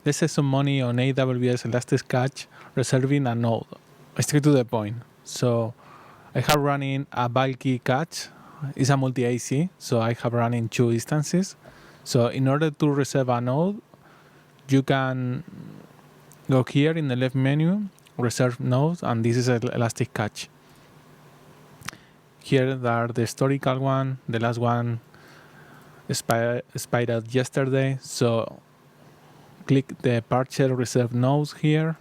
let's save some money on AWS ElastiCache reserving a node. Straight to the point. So I have running a Valkey cache. It's a multi-AC, so I have running 2 instances. So in order to reserve a node, you can go here in the left menu, reserve nodes, and this is ElastiCache. Here are the historical one, the last one expired yesterday. So click the purchase reserve nodes here.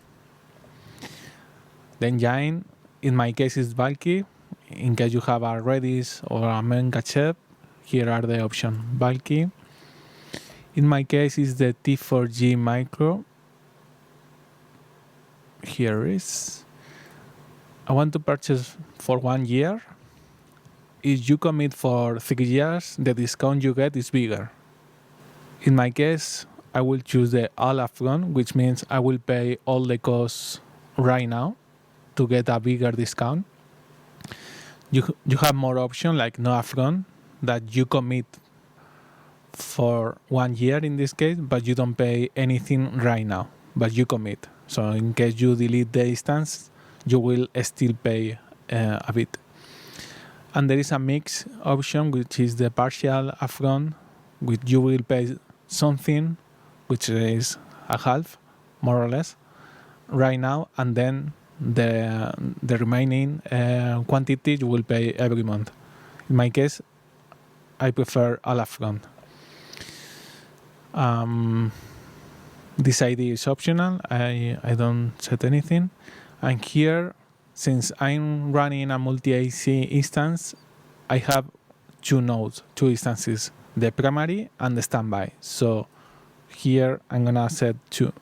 Then join. In my case, it's Valkey. In case you have a Redis or a Memcache, here are the options. Valkey. In my case, it's the T4G micro. Here is. I want to purchase for 1 year. If you commit for 3 years, the discount you get is bigger. In my case, I will choose the all upfront, which means I will pay all the costs right now to get a bigger discount. You have more options like no upfront, that you commit for 1 year in this case, but you don't pay anything right now, but you commit. So in case you delete the instance, you will still pay a bit. And there is a mix option, which is the partial upfront, which you will pay something, which is a half, more or less, right now, and then the remaining quantity you will pay every month. In my case, I prefer all upfront. This ID is optional. I don't set anything. And here, since I'm running a multi-AC instance, I have 2 nodes, 2 instances, the primary and the standby. So here I'm gonna set 2.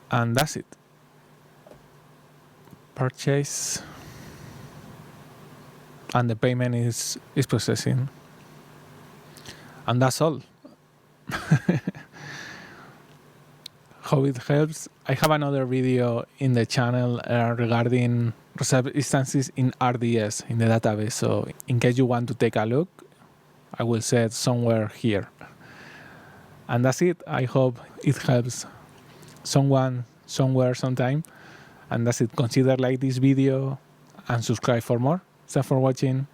And that's it. Purchase. And the payment is processing. And that's all. How it helps. I have another video in the channel regarding reserved instances in RDS, in the database. So in case you want to take a look, I will set somewhere here. And that's it. I hope it helps someone, somewhere, sometime. And that's it. Consider like this video and subscribe for more. Thanks for watching.